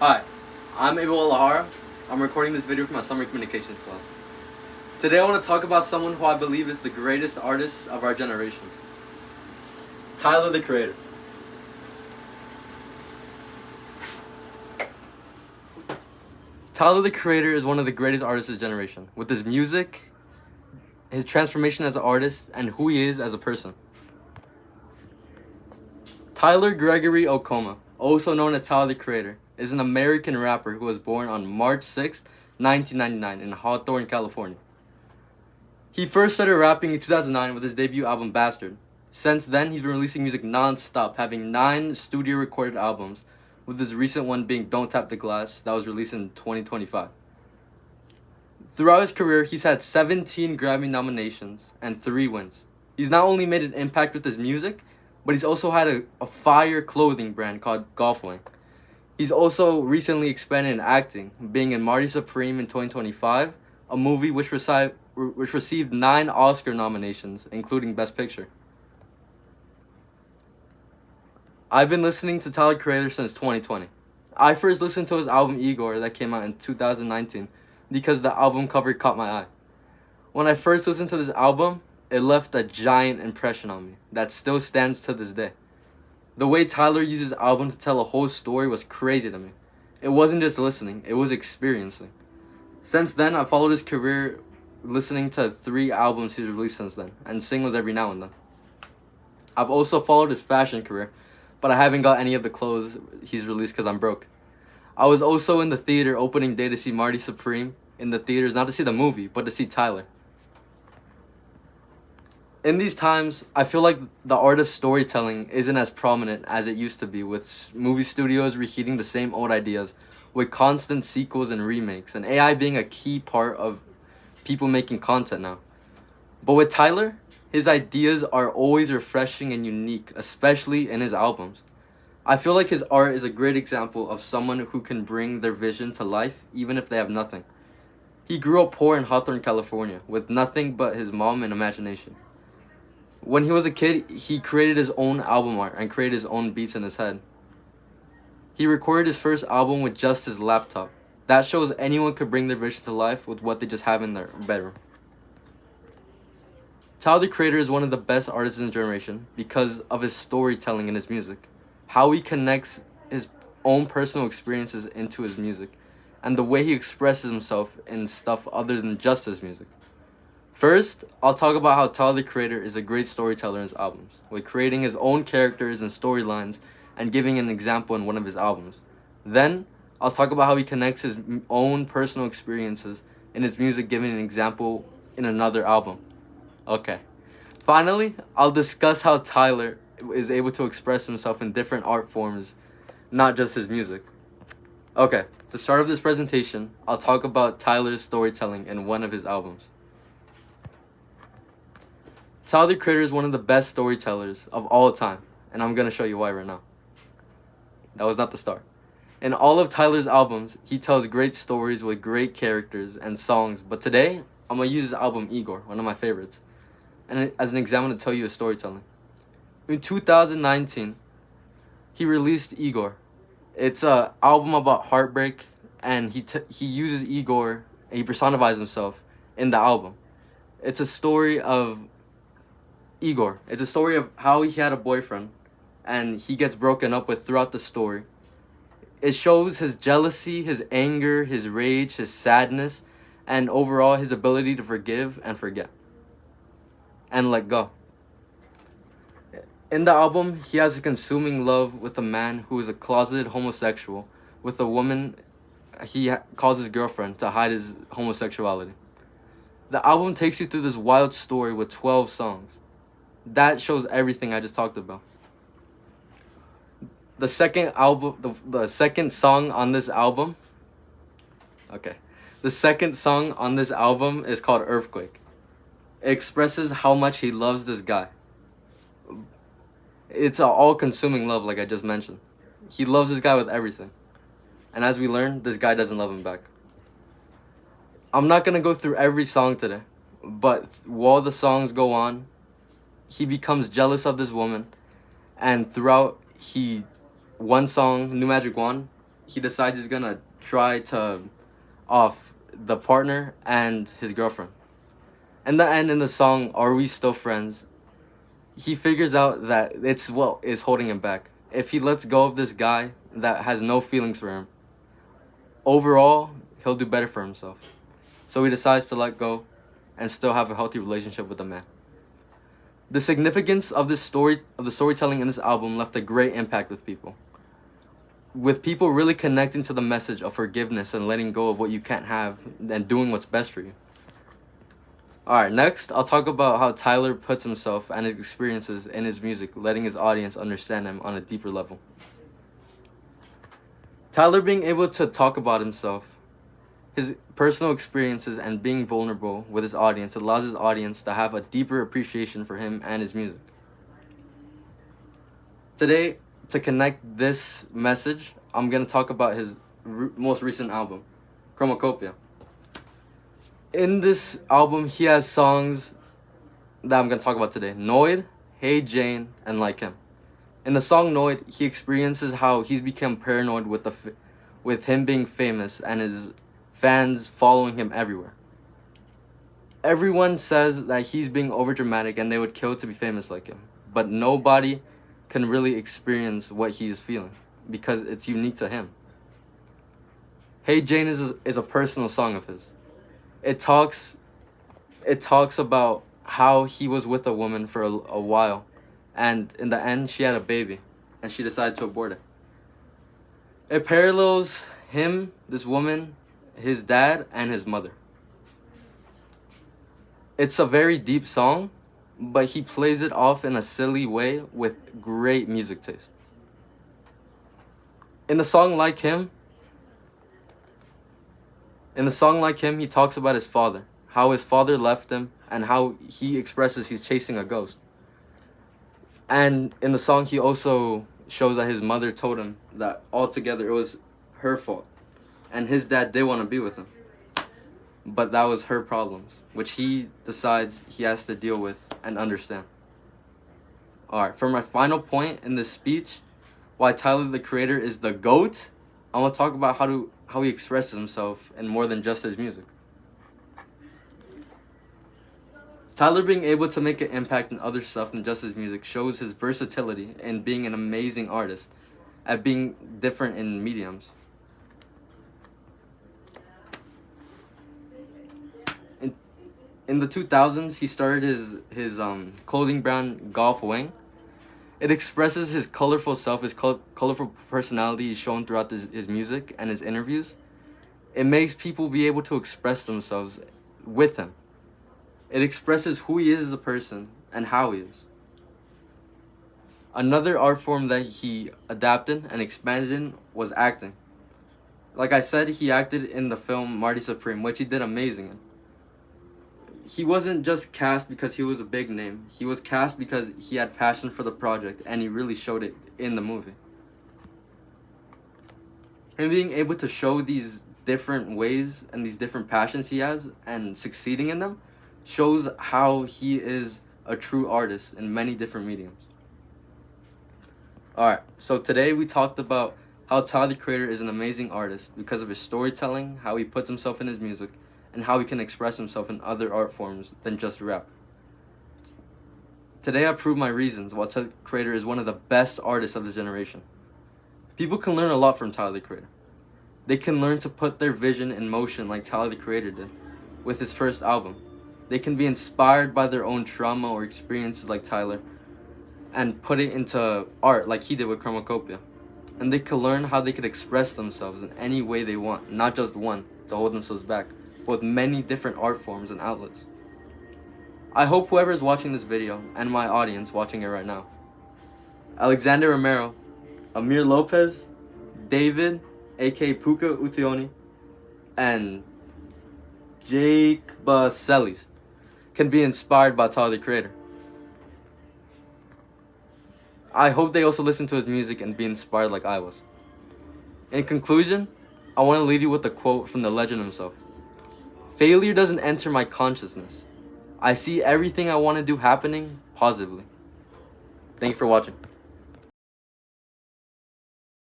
Hi, I'm Abel Alahara. I'm recording this video for my summer communications class. Today I want to talk about someone who I believe is the greatest artist of our generation. Tyler, the Creator. Tyler, the Creator is one of the greatest artists of his generation, with his music, his transformation as an artist, and who he is as a person. Tyler Gregory Okoma, also known as Tyler, the Creator, is an American rapper who was born on March 6, 1999 in Hawthorne, California. He first started rapping in 2009 with his debut album Bastard. Since then, he's been releasing music non-stop, having 9 studio-recorded albums, with his recent one being Don't Tap the Glass, that was released in 2025. Throughout his career, he's had 17 Grammy nominations and 3 wins. He's not only made an impact with his music, but he's also had a fire clothing brand called Golfwing. He's also recently expanded in acting, being in Marty Supreme in 2025, a movie which received 9 Oscar nominations, including Best Picture. I've been listening to Tyler, Creator since 2020. I first listened to his album Igor that came out in 2019 because the album cover caught my eye. When I first listened to this album, it left a giant impression on me that still stands to this day. The way Tyler used his album to tell a whole story was crazy to me. It wasn't just listening, it was experiencing. Since then, I followed his career listening to 3 albums he's released since then, and singles every now and then. I've also followed his fashion career, but I haven't got any of the clothes he's released because I'm broke. I was also in the theater opening day to see Marty Supreme in the theaters, not to see the movie, but to see Tyler. In these times, I feel like the art of storytelling isn't as prominent as it used to be, with movie studios reheating the same old ideas, with constant sequels and remakes, and AI being a key part of people making content now. But with Tyler, his ideas are always refreshing and unique, especially in his albums. I feel like his art is a great example of someone who can bring their vision to life even if they have nothing. He grew up poor in Hawthorne, California, with nothing but his mom and imagination. When he was a kid, he created his own album art and created his own beats in his head. He recorded his first album with just his laptop. That shows anyone could bring their vision to life with what they just have in their bedroom. Tyler, the Creator, is one of the best artists in his generation because of his storytelling in his music, how he connects his own personal experiences into his music, and the way he expresses himself in stuff other than just his music. First, I'll talk about how Tyler, the Creator, is a great storyteller in his albums, with creating his own characters and storylines and giving an example in one of his albums. Then, I'll talk about how he connects his own personal experiences in his music, giving an example in another album. Okay. Finally, I'll discuss how Tyler is able to express himself in different art forms, not just his music. Okay, to start off this presentation, I'll talk about Tyler's storytelling in one of his albums. Tyler, the Creator, is one of the best storytellers of all time, and I'm going to show you why right now. That was not the start. In all of Tyler's albums, he tells great stories with great characters and songs, but today, I'm going to use his album Igor, one of my favorites, and as an example to tell you his storytelling. In 2019, he released Igor. It's an album about heartbreak, and he uses Igor, and he personifies himself in the album. It's a story of Igor. It's a story of how he had a boyfriend, and he gets broken up with throughout the story. It shows his jealousy, his anger, his rage, his sadness, and overall his ability to forgive and forget and let go. In the album, he has a consuming love with a man who is a closeted homosexual, with a woman he calls his girlfriend to hide his homosexuality. The album takes you through this wild story with 12 songs. That shows everything I just talked about. The second song on this album is called Earthquake. It expresses how much he loves this guy. It's an all-consuming love, like I just mentioned. He loves this guy with everything. And as we learn, this guy doesn't love him back. I'm not going to go through every song today, but while the songs go on, he becomes jealous of this woman, and throughout, one song, New Magic Wand, he decides he's gonna try to off the partner and his girlfriend. In the end, in the song "Are We Still Friends," he figures out that it's what is holding him back. If he lets go of this guy that has no feelings for him, overall, he'll do better for himself. So he decides to let go and still have a healthy relationship with the man. The significance of this story, of the storytelling in this album, left a great impact with people really connecting to the message of forgiveness and letting go of what you can't have and doing what's best for you. Alright, next, I'll talk about how Tyler puts himself and his experiences in his music, letting his audience understand him on a deeper level. Tyler being able to talk about himself, his personal experiences, and being vulnerable with his audience allows his audience to have a deeper appreciation for him and his music. Today, to connect this message, I'm going to talk about his most recent album, Chromacopia. In this album, he has songs that I'm going to talk about today: Noid, Hey Jane, and Like Him. In the song Noid, he experiences how he's become paranoid with him being famous and his fans following him everywhere. Everyone says that he's being overdramatic and they would kill to be famous like him, but nobody can really experience what he is feeling because it's unique to him. Hey Jane is a personal song of his. It talks about how he was with a woman for a while, and in the end she had a baby and she decided to abort it. It parallels him, this woman, his dad, and his mother. It's a very deep song, but he plays it off in a silly way with great music taste. In the song Like Him, he talks about his father, how his father left him, and how he expresses he's chasing a ghost. And in the song, he also shows that his mother told him that altogether it was her fault, and his dad did want to be with him, but that was her problems, which he decides he has to deal with and understand. Alright, for my final point in this speech, why Tyler the Creator is the GOAT, I want to talk about how he expresses himself in more than just his music. Tyler being able to make an impact in other stuff than just his music shows his versatility in being an amazing artist at being different in mediums. In the 2000s, he started his clothing brand Golf Wing. It expresses his colorful self, his colorful personality is shown throughout his music and his interviews. It makes people be able to express themselves with him. It expresses who he is as a person and how he is. Another art form that he adapted and expanded in was acting. Like I said, he acted in the film Marty Supreme, which he did amazing in. He wasn't just cast because he was a big name. He was cast because he had passion for the project, and he really showed it in the movie. Him being able to show these different ways and these different passions he has and succeeding in them shows how he is a true artist in many different mediums. Alright, so today we talked about how Tyler the Creator is an amazing artist because of his storytelling, how he puts himself in his music, and how he can express himself in other art forms than just rap. Today I proved my reasons why Tyler the Creator is one of the best artists of this generation. People can learn a lot from Tyler the Creator. They can learn to put their vision in motion like Tyler the Creator did with his first album. They can be inspired by their own trauma or experiences like Tyler and put it into art like he did with Chromacopia. And they can learn how they could express themselves in any way they want, not just one to hold themselves back, but with many different art forms and outlets. I hope whoever is watching this video and my audience watching it right now, Alexander Romero, Amir Lopez, David, aka Puka Utioni, and Jake Baselis can be inspired by Tyler the Creator. I hope they also listen to his music and be inspired like I was. In conclusion, I want to leave you with a quote from the legend himself. Failure doesn't enter my consciousness. I see everything I want to do happening positively. Thank you for watching.